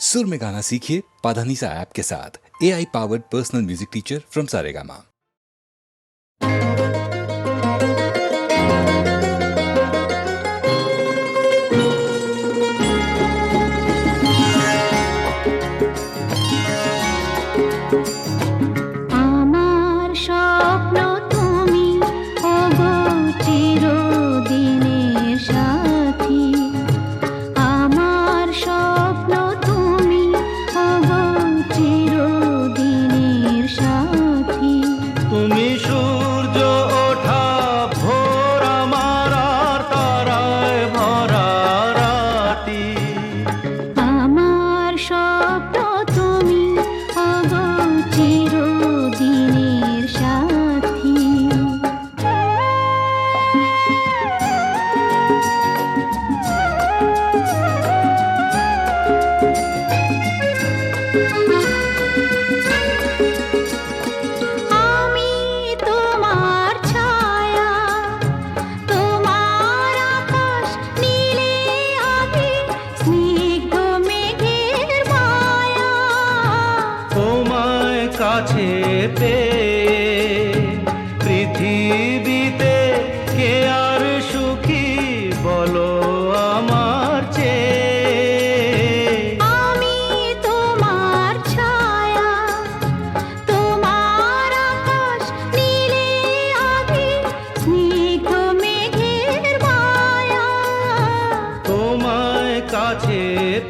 सुर में गाना सीखिए पाधानीसा ऐप के साथ। AI powered personal music teacher from Saregama. কাছে পেয়ে পৃথিবীতে কে আর সুখী বলো আমার চেয়ে। আমি তোমার ছায়া, তোমার আকাশ নীলে আভি, স্নিগ্ধ মেঘের মায়া। তোমায় কাছে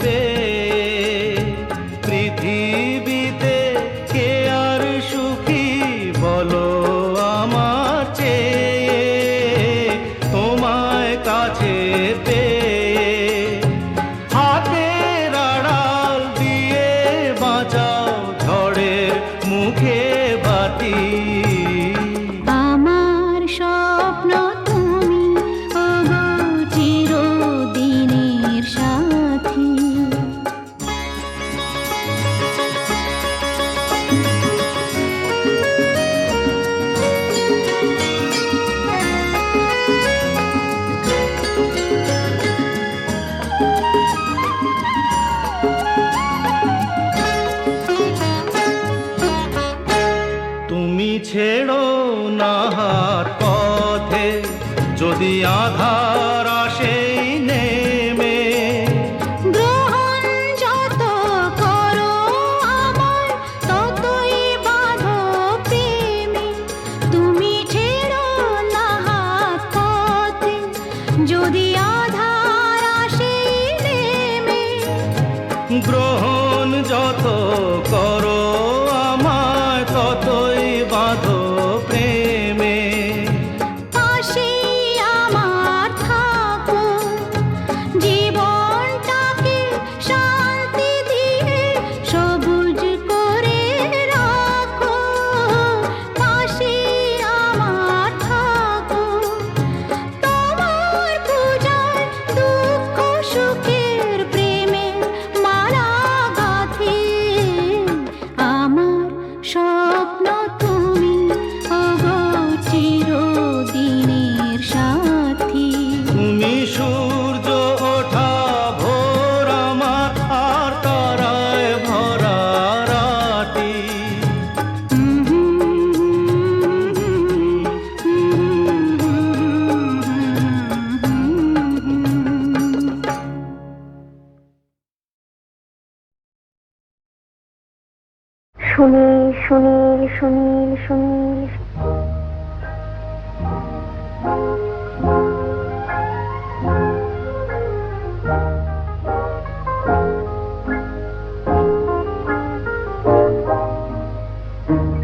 পেয়ে পৃথিবীতে কে আর সুখী বলো আমার চেয়ে। তোমায় কাছে পেয়ে হাতের আড়াল দিয়ে বাঁচাও ঝড়ের মুখে বাতি। আমার স্বপ্ন তুমি, ওগো চিরদিনের সাথী। তুমি ছেড়ো না হাত পথে যদি আধার আসে নেমে। গ্রহণ যত করো আমার, ততই বাঁধো প্রেমে। তুমি ছেড়ো না হাত পথে যদি আধার আসে নেমে। গ্রহণ যত করো আমায় ততই বাঁধো প্রেমে। পাশে আমার থাকো, জীবনটাকে শান্তি দিয়ে সবুজ করে রাখো। পাশে আমার থাকো, তোমার পূজায় দুঃখ সুখের প্রেমের মালা গাঁথি। আমার স্বপ্ন তুমি, ওগো চিরদিনের সাথী। তুমি সূর্য ওঠা ভোর আমার আর তারায় ভরা রাতি। সুনীল সুনীল সুনীল সুনীল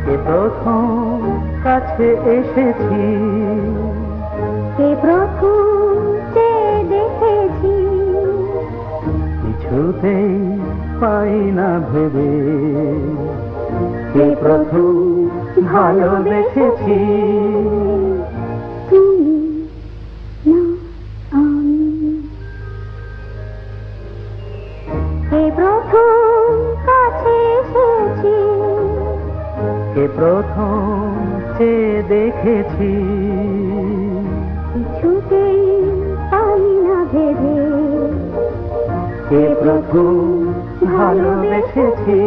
কে প্রথম কাছে এসেছি, কে প্রথম চেয়ে দেখেছি, কিছুতেই পাই না ভেবে। কে প্রথম ভালোবেসেছি, তুমি না আমি। কে প্রথম কাছে এসেছি, কে প্রথম চেয়ে দেখেছি, কিছুতেই পাই না ভেবে। কে প্রথম ভালোবেসেছি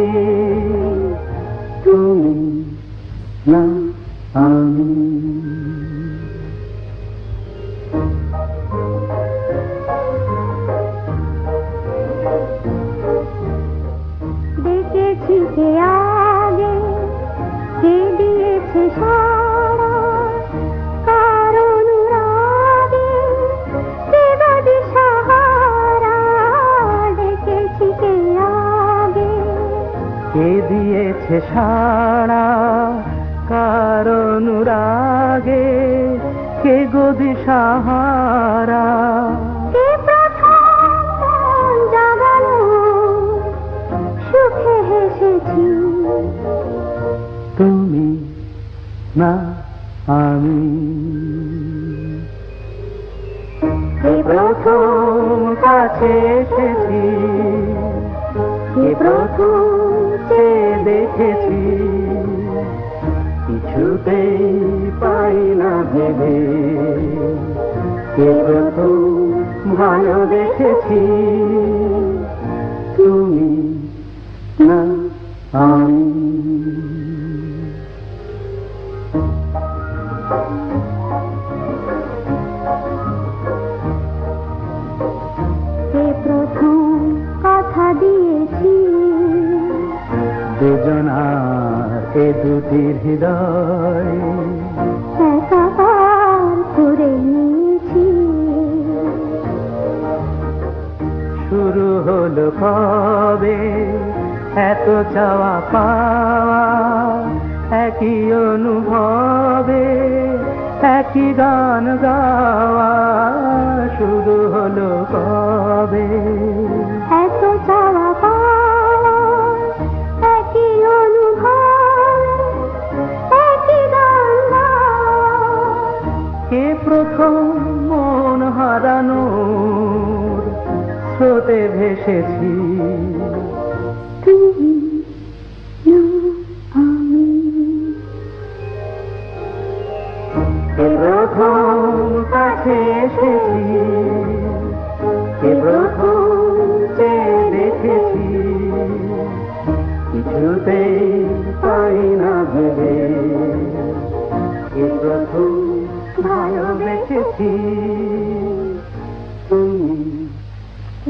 তুমি না আমি। দেখেছি কে আগে, কে দিয়েছে সাড়া, কার অনুরাগে কে বা দিশাহারা। দেখেছি কে আগে, কে দিয়েছে সাড়া, কার অনুরাগে কে গো দিশাহারা। কে প্রথম মন জাগালো, সুখে হেসেছি তুমি না আমি। কে প্রথম কাছে এসেছি, কে প্রথম চেয়ে দেখেছি, কিছুতেই পাই না ভেবে। কে প্রথম ভালোবেসেছি তুমি না আমি। কে প্রথম কথা দিয়েছি, দুজনার এ দুটি হৃদয় একাকার করে নিয়েছি। শুরু হলো কবে এত চাওয়া পাওয়া, একই অনুভবে একই গান গাওয়া। শুরু হলো কবে এত চাওয়া পাওয়া, একই অনুভব, একই গান গাওয়া। কে প্রথম মন হারানোর স্রোতে ভেসেছি তুমি না আমি। কে প্রথম কাছে এসেছি, কে প্রথম চেয়ে দেখেছি, কিছুতেই পাই না ভেবে। কে প্রথম ভালোবেসেছি তুমি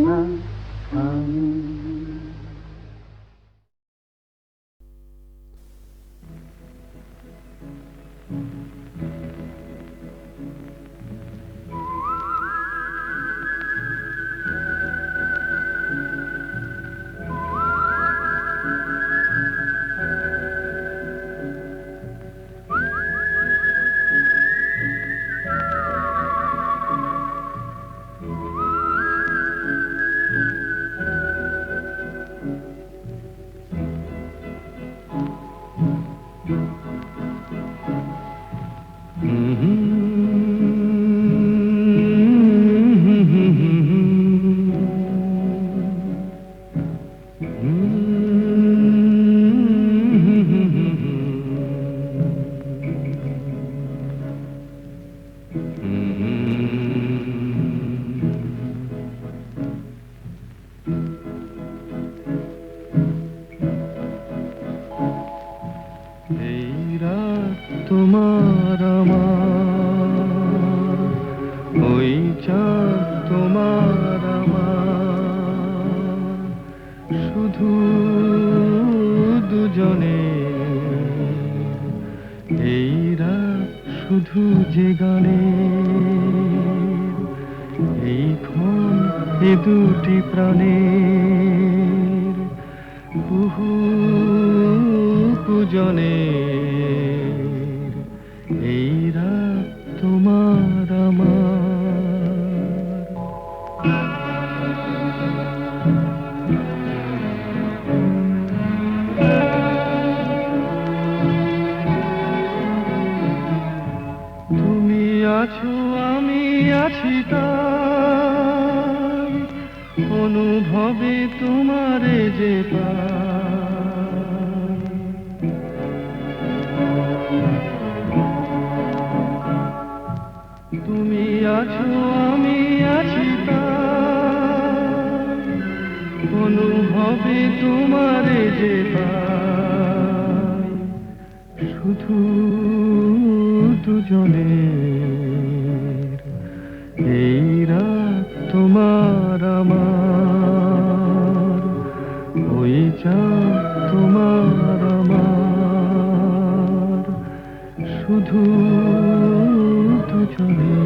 না আমি। তোমার আমার, ওই চাঁদ তোমার আমার, শুধু দুজনে এই রাত শুধু যে গানে, এই ক্ষণ এ দুটি প্রাণের কুহু কুজনে। এই রাত তোমার আমার। তুমি আছো আমি আছি তাই, অনুভবে তোমারে যে পাই। তুমি আছো আমি আছি তাই, অনুভবে তোমারে যে পাই শুধু দুজনের এই রাত তোমার আমার ওই চাঁদ তোমার আমার শুধু দুজনের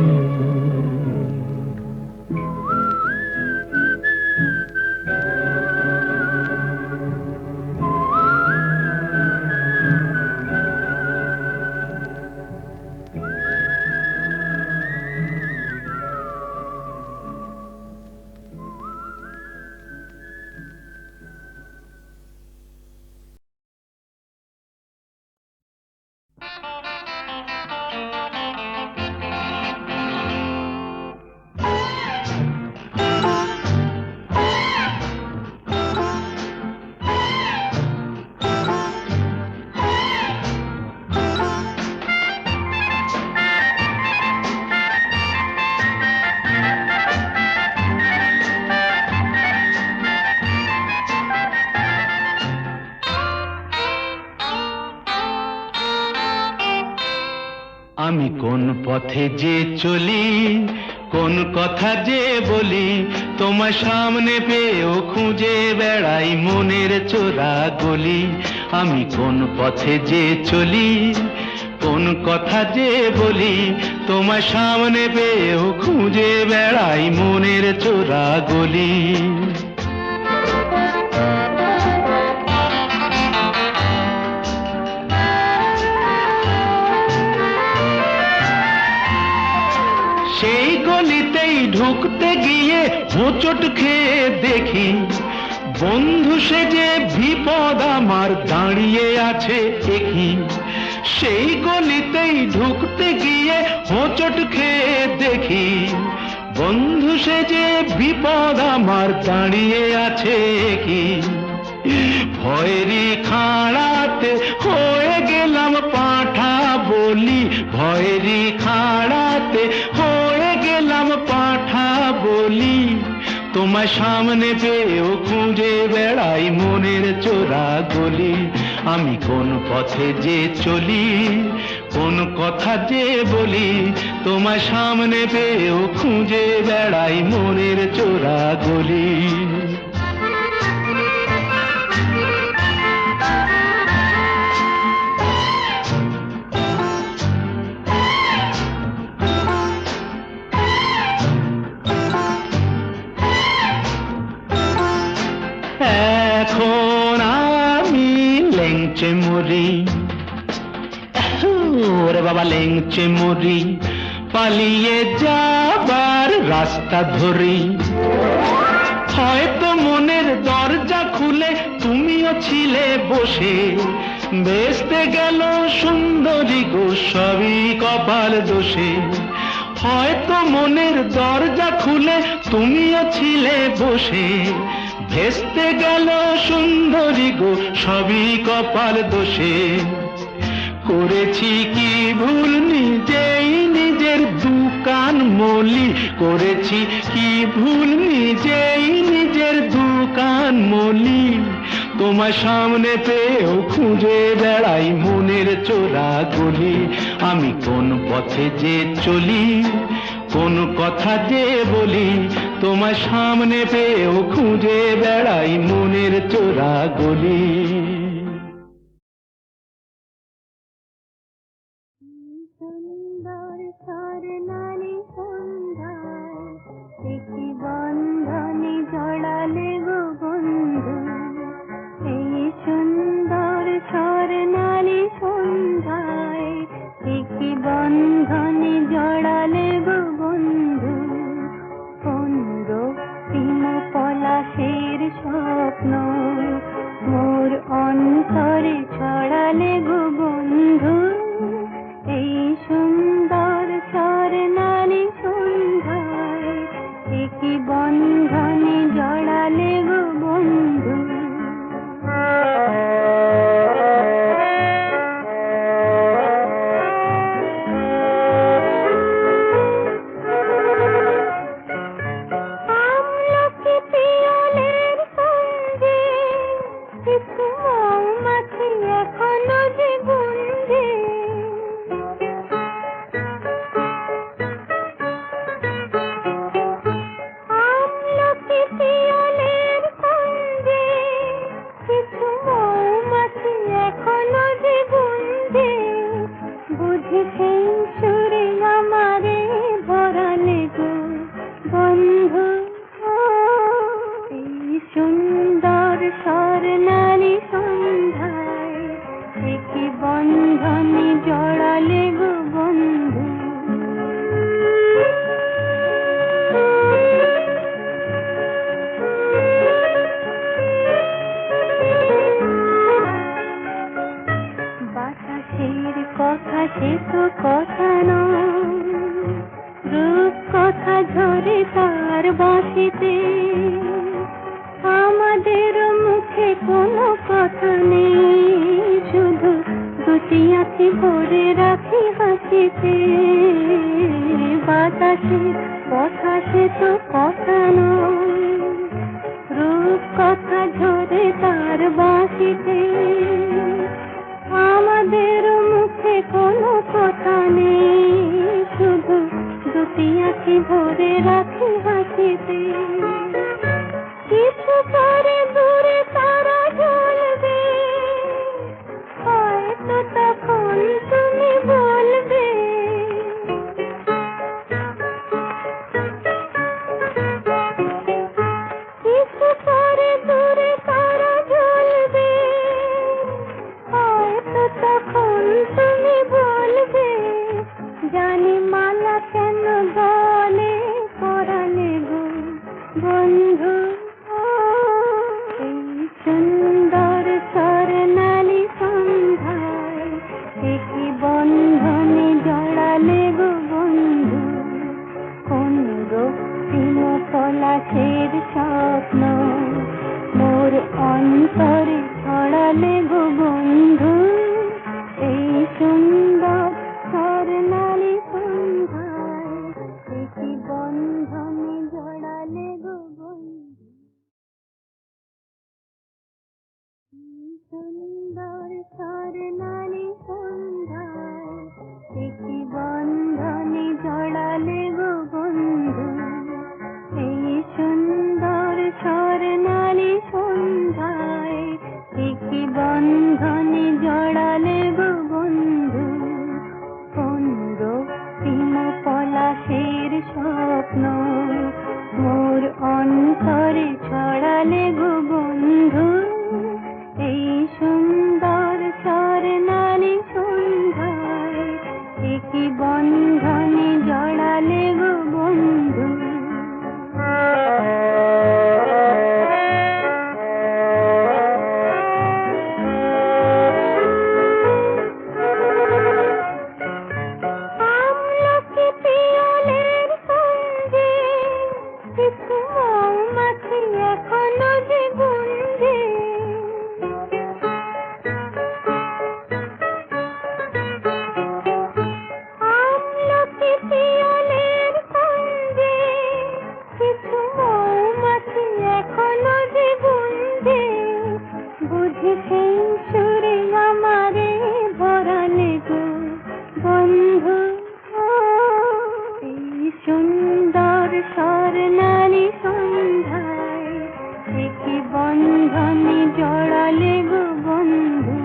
আমি কোন পথে যে চলি, কোন কথা যে বলি, তোমার সামনে পেয়েও খুঁজে বেড়াই মনের চোরা গলি। আমি কোন পথে যে চলি, কোন কথা যে বলি, তোমার সামনে পেয়েও খুঁজে বেড়াই মনের চোরা গলি। সেই গলিতেই ঢুকতে গিয়ে হোঁচট খেয়ে দেখি বন্ধু সেজে বিপদ আমার দাঁড়িয়ে আছে একই। সেই গলিতেই ঢুকতে গিয়ে হোঁচট খেয়ে দেখি বন্ধু সেজে বিপদ আমার দাঁড়িয়ে আছে কি। ভয়েরই খাড়াতে হয়ে গেলাম পাঁঠা বলি, ভয়েরই খাড়াতে হয়ে গেলাম পাঁঠা বলি। তোমার সামনে পেয়েও খুঁজে বেড়াই মনের চোরা গলি। আমি কোন পথে যে চলি, কোন কথা যে বলি, তোমার সামনে পেয়েও খুঁজে বেড়াই মনের চোরা গলি। এখন আমি লেংচে মরি, ওরে বাবা লেংচে মরি, পালিয়ে যাবার রাস্তা ধরি। হয়তো মনের দরজা খুলে তুমিও ছিলে বসে, বেসতে গেল সুন্দরী গো সবই কপাল দোষে। হয়তো মনের দরজা খুলে তুমিও ছিলে বসে, ভেস্তে গেল সুন্দরী গো সবই কপাল দোষে। করেছি কি ভুল নিজেই নিজের দোকান মলি, করেছি কি ভুল নিজেই নিজের দোকান মলি। তোমার সামনে পেয়েও খুঁজে বেড়াই মনের চোরা গলি। আমি কোন পথে যে চলি, কোন কথা যে বলি, তোমার সামনে পেয়েও খুঁজে বেড়াই মনের চোরা গলি। সুন্দর স্বর্ণালী সন্ধ্যায় একটি বন্ধনে জড়ালে গো বন্ধু। এই সুন্দর স্বর্ণালী সন্ধ্যায় একটি বন্ধনে জড়ালে গো বন্ধু। কোন রক্তিম পলাশের স্বপ্ন মোর অন কিছু মৌমাছি এখনো যে গুঞ্জে, আমলকি পিয়লের কুঞ্জে, কিছু মৌমাছি এখনো যে গুঞ্জে, বুঝি সেই সুরে আমারে ভরালে গো বন্ধু। এই সুন্দর স্বর্ণালী সন্ধ্যায় একই বন্ধনে জড়ালে গো বন্ধু। বাতাসের কথা সে তো কথা নয়, রূপ কথা ঝরে তার বাঁশিতে, আমাদের মুখে কোনো কথা নেই, শুধু দুটি আঁখি ভরে রাখি হাসিতে। বাতাসের কথা সে তো কথা নয়, রূপ কথা ঝরে তার বাঁশিতে, আমাদের মুখে কোনো কথা নেই, শুধু দুটি আঁখি ভরে রাখি হাসিতে। কিছু পরে দূরে তারা জ্বলবে, হয়তো তখন তুমি বলবে, কিছু পরে দূরে তারা জ্বলবে, হয়তো তখন তুমি বলবে, জানি মালা কেন গলে পরালে গো বন্ধু। এই সুন্দর স্বর্ণালী সন্ধ্যায় একই বন্ধনে জড়ালে গো বন্ধু। কোন রক্তিম পলাশের স্বপ্ন মোর অন্তরে ছড়ালে গো বন্ধু। এই সুন্দর স্বর্ণালী সন্ধ্যায় একই বন্ধনে জড়ালে গো বন্ধু। সুন্দর স্বর্ণালী সন্ধ্যায় একই বন্ধনে জড়ালে গো বন্ধু। এই সুন্দর স্বর্ণালী সন্ধ্যায় একই বন্ধনে জড়ালে গো বন্ধু। কোন রক্তিম পলাশের স্বপ্ন মোর অন্তরে ছড়ালে গো বন্ধু। এই সুন্দর স্বর্ণালী সন্ধ্যায় একই বন্ধনে জড়ালে গো বন্ধু। আমলকি পিয়লের কুঞ্জে, কিছু মৌমাছি এখনো যে গুঞ্জে, আমলকি পিয়লের কুঞ্জে, কিছু মৌমাছি এখনো যে গুঞ্জে, বুঝি সেই সুরে আমারে ভরালে গো বন্ধু। এই সুন্দর স্বর্ণালী সন্ধ্যায় একই বন্ধনে জড়ালে গো বন্ধু।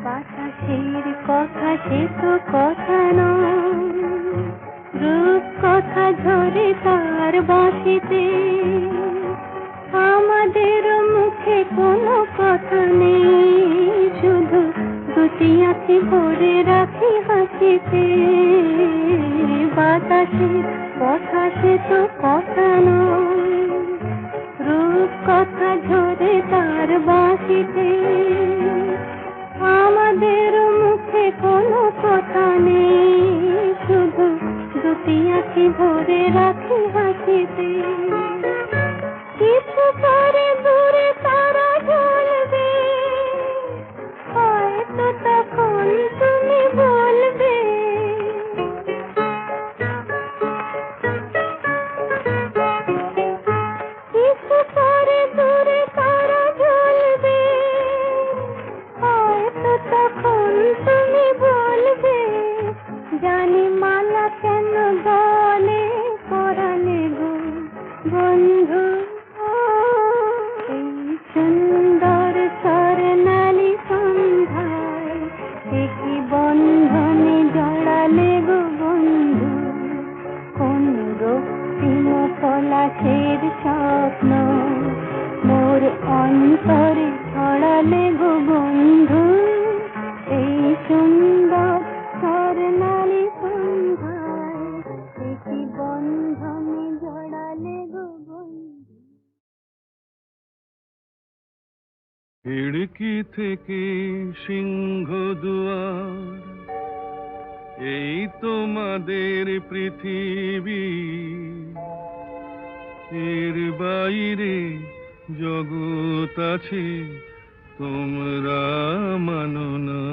বাতাসের কথা সে তো কথা নয়, রূপ কথা ঝরে তার বাঁশিতে, আমাদের মুখে কোনো কথা নেই, শুধু দুটি আঁখি ভরে রাখি হাসিতে। বাতাসের কথা সে তো কথা নয়, রূপ কথা ঝরে তার বাঁশিতে, আমাদের মুখে কোনো কথা নেই, শুধু দুটি আঁখি ভরে রাখি হাসিতে। কিছু পরে দূরে তারা জ্বলবে, হয়তো তখন তুমি থেকে সিংহ দুয়ার, এই তোমাদের পৃথিবী, এর বাইরে জগৎ আছে তোমরা মানো না।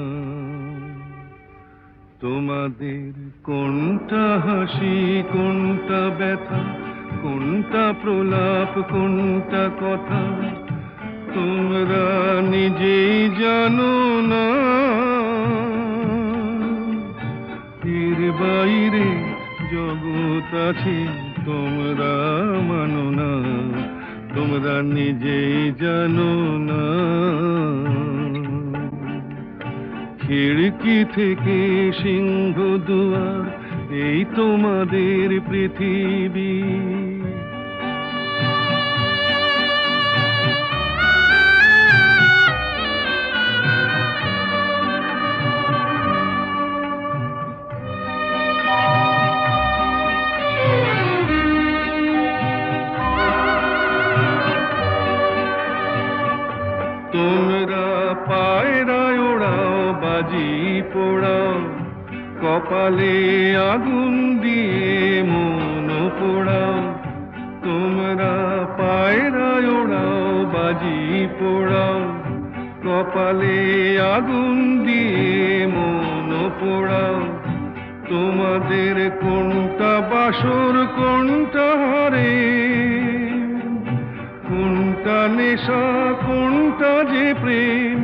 তোমাদের কোনটা হাসি, কোনটা ব্যথা, কোনটা প্রলাপ, কোনটা কথা তোমরা নিজেই জানো না। এর বাইরে জগৎ আছে তোমরা মানো না, তোমরা নিজেই জানো না। খিড়কি থেকে সিংহ দুয়ার, এই তোমাদের পৃথিবী। তোমরা পায়রায় ওড়াও, বাজি পোড়াও, কপালে আগুন দিয়ে মন পোড়াও। তোমরা পায়রায় ওড়াও, বাজি পোড়াও, কপালে আগুন দিয়ে মন পোড়াও। তোমাদের কোনটা বাসর, কোনটা হারে, কোনটা নেশা, কোনটা যে প্রেম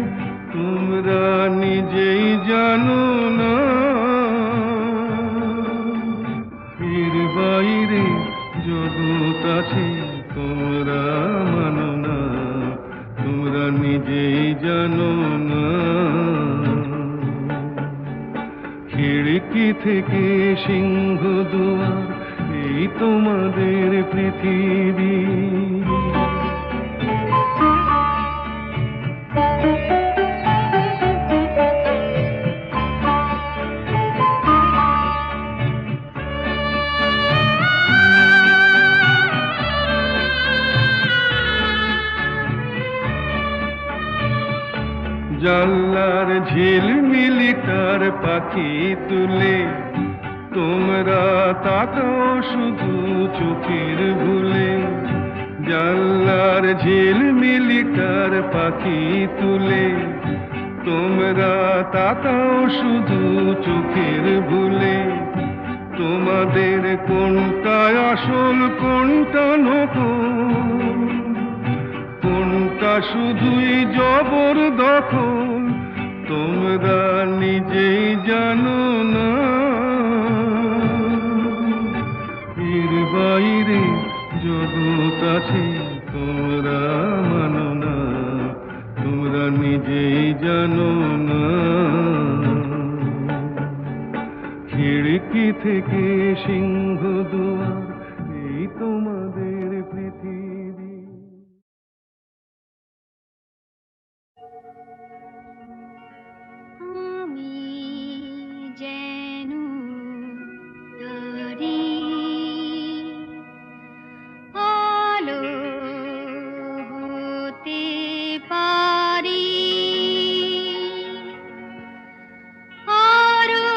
তোমরা নিজেই জানো না। এর বাইরে জগৎ আছে তোমরা মানো না, তোমরা নিজেই জানো না। খিড়কি থেকে সিংহ দুয়ার, এই তোমাদের পৃথিবী। জানলার ঝিলমিলিটার পাখি তুলে তোমরা তাকাও শুধু চোখের ভুলে। জানলার ঝিলমিলিটার পাখি তুলে তোমরা তাকাও শুধু চোখের ভুলে। তোমাদের কোনটা আসল, কোনটা নকল, কোনটা শুধুই জবরদখল তোমরা নিজেই জানো না। এর বাইরে জগৎ আছে তোমরা মানো না, তোমরা নিজেই জানো না। খিড়কি থেকে সিংহ দুয়ার, এই তোমাদের পৃথিবী। আমি যেন তারি আলো হতে পারি, আরো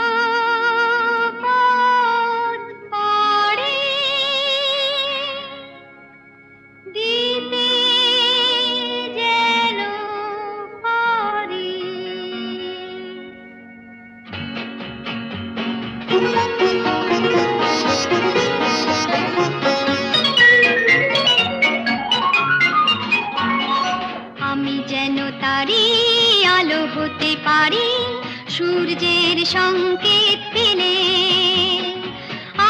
পথ পাড়ি দিতে যেন পারি। আমি যেন তারি আলো হতে পারি, সূর্যের সংকেত পেলে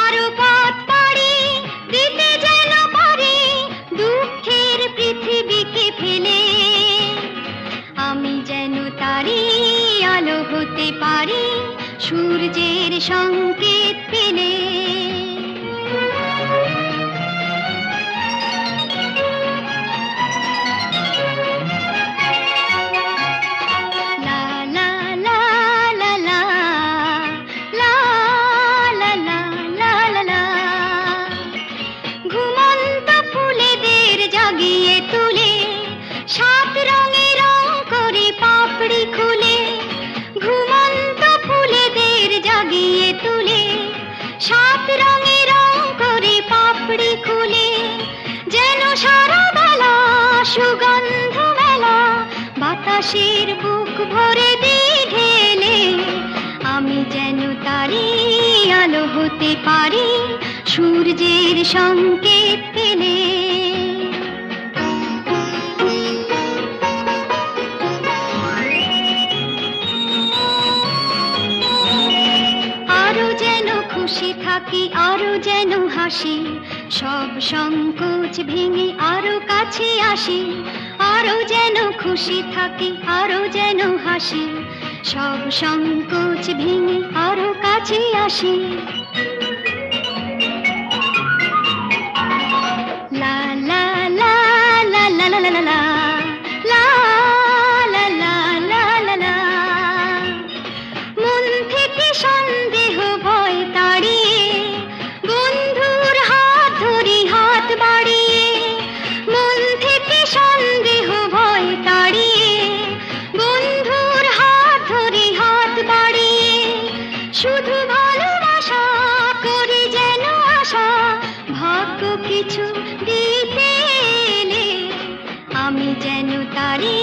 আরো পথ পাড়ি দিতে যেন পারি, দুঃখের পৃথিবীকে ফেলে। আমি যেন তারি আলো হতে পারি, সূর্যের সংকেত পেলে। লা লা লা লা লা, লা লা লা লা লা লা। ঘুমন্ত ফুলেদের জাগিয়ে তুলে, সাত রঙে রং করে পাব ফুটিয়ে তুলে, 7 রঙে রং করে পাপড়ি খুলে, যেন সারা বেলা সুগন্ধ মেলা, বাতাসের বুক ভরে দিয়ে ঢেলে। আমি যেন তারি আলো হতে পারি, সূর্যের সংকেত পেলে। আরো যেন খুশি থাকি, আরো যেন হাসি, সব সংকোচ ভেঙে আরো কাছে আসি। আরো যেন খুশি থাকি, আরো যেন হাসি, সব সংকোচ ভেঙে আরো কাছে আসি। লা লা লা লা লা লা লা লা লা লা লা লা লা লা। মন থেকে সন্দেহ ভয় তাড়িয়ে, বন্ধুর হাত ধরি হাত বাড়িয়ে। মন থেকে সন্দেহ ভয় তাড়িয়ে, বন্ধুর হাত ধরি হাত বাড়িয়ে। শুধু ভালোবাসা করি যেন আশা, ভাগ্য কিছু দিতে এলে। আমি যেন তারি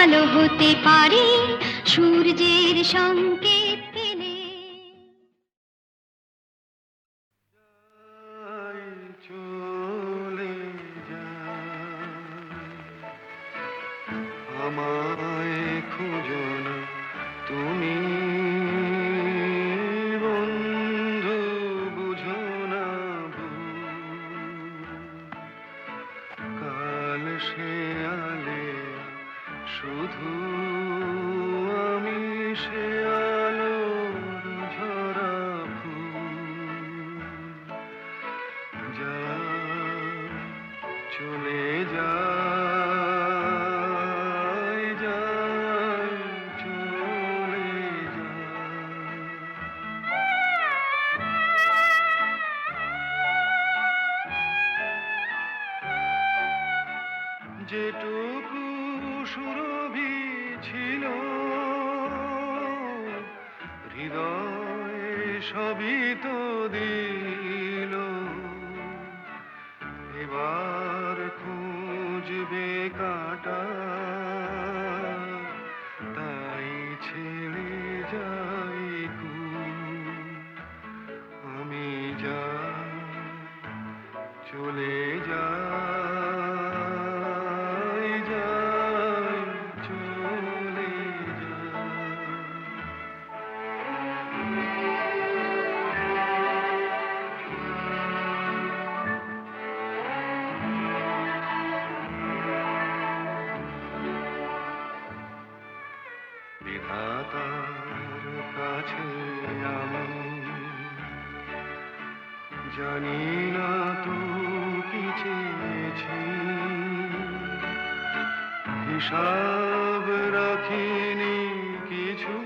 আলো হতে পারি, সূর্যের সংকেত পেলে। চলে যায়, আমায় খুঁজো না তুমি বন্ধু, বুঝো না ভুল। কাল সে আলে শুধু আমি, সে আলোর ঝরা ফুল। যা চলে যায়, যায় চলে যায়। যেটুকু সুরভি ছিল হৃদয়, সবই তো দিল। এবার খুঁজবে কাটা, তাই ছেড়ে যাই কুল। আমি যা চলে যাই, যাই চলে যাই। বিধাতার কাছে আমি জানি না তো কি চেয়েছি, হিসাব রাখিনি কিছু,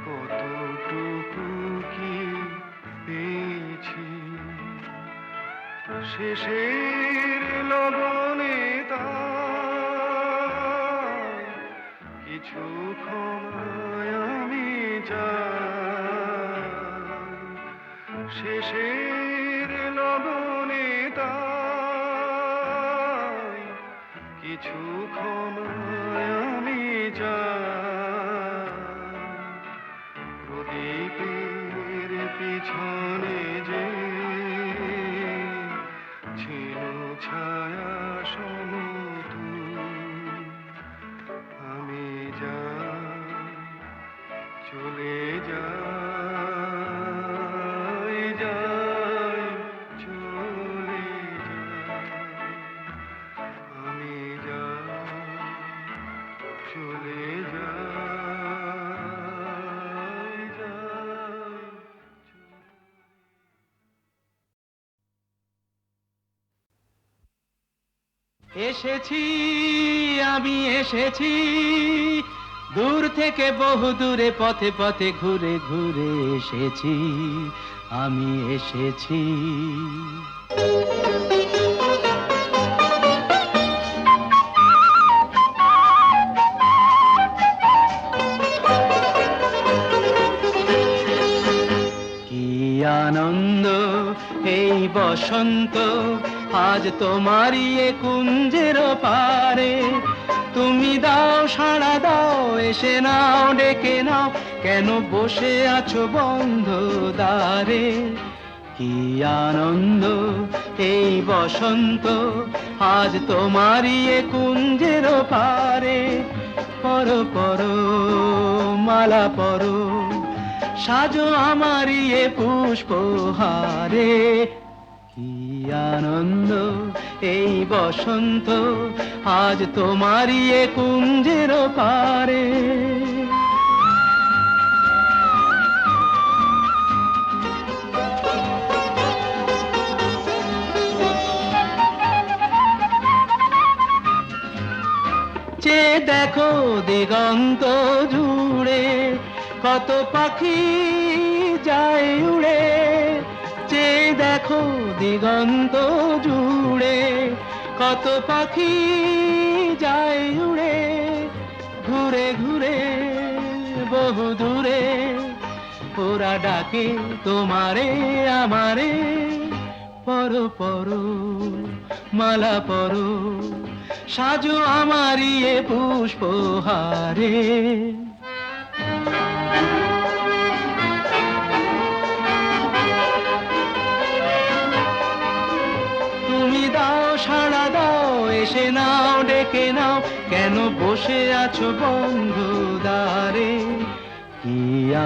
কতটুকু কি পেয়েছি। শেষের লগনে তাই কিছু ক্ষমায় আমি চাই। শেষের লগনে তাই কিছু ক্ষমায় আমি চাই। প্রদীপের পিছনে যে ছিল ছায়া সমতুল। আমি যাই চলে যাই, যাই চলে যাই। আমি যাই চলে যাই, যাই। এসেছি আমি এসেছি, দূর থেকে বহু দূরে পথে পথে ঘুরে ঘুরে এসেছি, আমি এসেছি। আনন্দ এই বসন্ত, আজ তোমারই এ কুঞ্জের পারে। তুমি দাও সাড়া দাও, এসে নাও ডেকে নাও, কেন বসে আছো বন্ধ দ্বারে। কি আনন্দ এই বসন্ত, আজ তোমারই এ কুঞ্জের পারে। পরো পরো মালা পরো, সাজো আমারই এ পুষ্পহারে। কি আনন্দ এই বসন্ত, আজ তোমারই এ কুঞ্জের পারে। চে দেখো দিগন্ত জুড়ে, কত পাখি যায় উড়ে। চে দেখো দিগন্ত জুড়ে, কত পাখি যায় উড়ে। ঘুরে ঘুরে বহু দূরে, ওরা ডাকে তোমারে আমারে। পরো পরো মালা পরো, সাজো আমারই এ পুষ্পহারে। তুমি দাও সাড়া দাও, এসে নাও ডেকে নাও, কেন বসে আছো বন্ধ দ্বারে। কি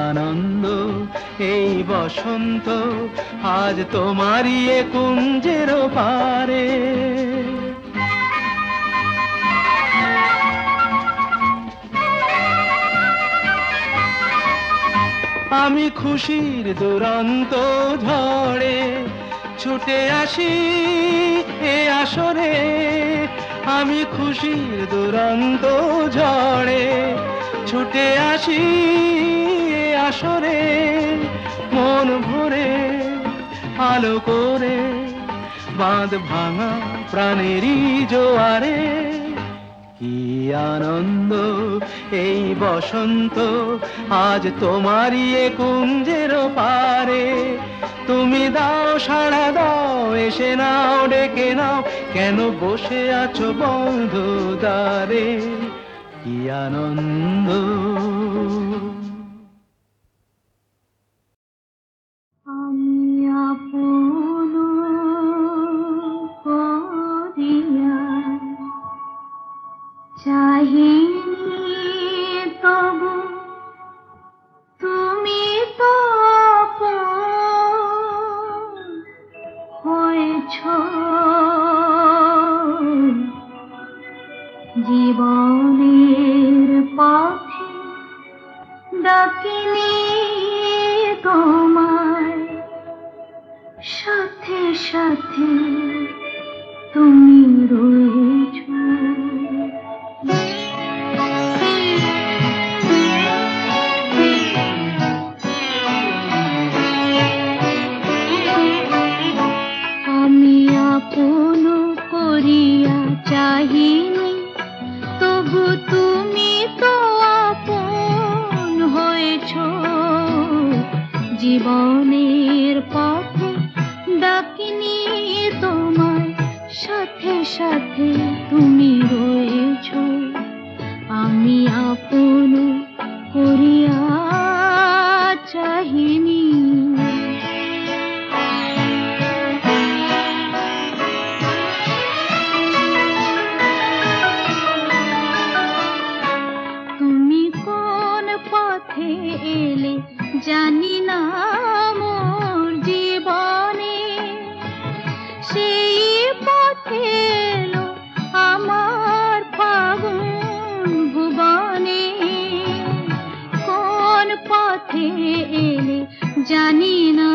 আনন্দ এই বসন্ত, আজ তোমারই এ কুঞ্জের পারে। আমি খুশির দুরন্ত ঝড়ে ছুটে আসি এ আসরে। আমি খুশির দুরন্ত ঝড়ে ছুটে আসি এ আসরে। মন ভরে আলো করে, বাঁধ ভাঙা প্রাণেরই জোয়ারে। কি আনন্দ এই বসন্ত, আজ তোমারই এ কুঞ্জের পারে। তুমি দাও সাড়া দাও, এসে নাও ডেকে নাও, কেন বসে আছো বন্ধ দ্বারে। কি আনন্দ। আমি আপন করিয়া চাহিনি তবু তুমি তো আপন হয়েছ। জীবনের পথে ডাকিনি তোমায়, সাথে সাথে তুমি রয়েছ। আমি আপন করিয়া চাহিনি তবু তুমি তো আপন হয়েছ। জীবনের পথে ডাকিনি তোমায়, সাথে সাথে তুমি রয়েছ। আমি আপন করিয়া চাহিনি। তুমি কোন পথে এলে জানি না মোর জীবনে, সেই পথে এলো আমার ফাগুন ভুবনে। কোন পথে এলে জানি না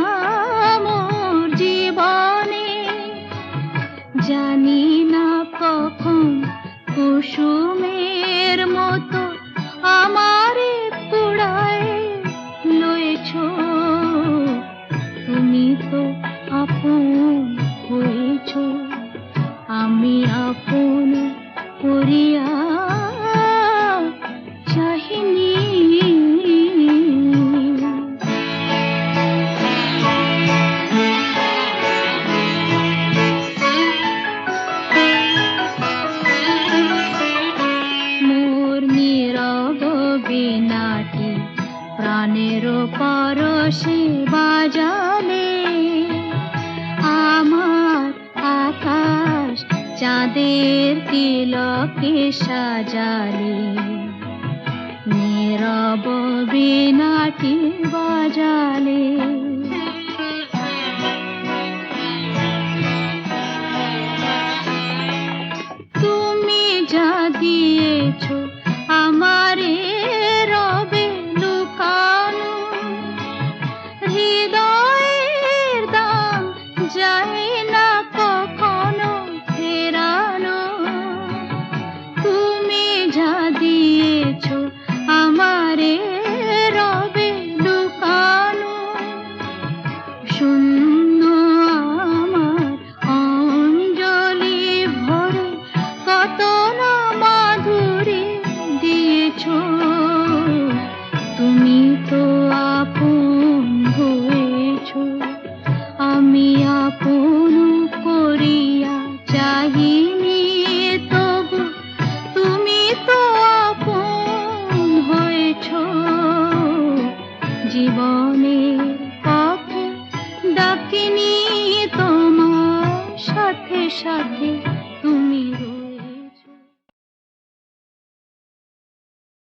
মোর জীবনে, জানি না কখন কুসুমের মতো আমারে কুড়ায় লয়েছ। তুমি তো আপন হয়েছ। আমি আপন করিয়া চাহিনি। থাকি প্রাণের পরশে বাজালে আমার আকাশ চাঁদের তিলকে সাজালে নীরব বীণাটি বাজালে তুমি যা দিয়েছো আমারে রবে লুকানো হৃদয়ের দাম যায় না কখনো ফেরানো তুমি যা দিয়েছো আমারে রবে লুকানো শূন্য আমার অঞ্জলি ভরে কত না মাধুরী দিয়েছো তুমি তো আপন হয়েছো আমি আপন করিয়া চাহিনি তবু তুমি তো আপন হয়েছো জীবনের পথে ডাকিনি তোমার সাথে সাথে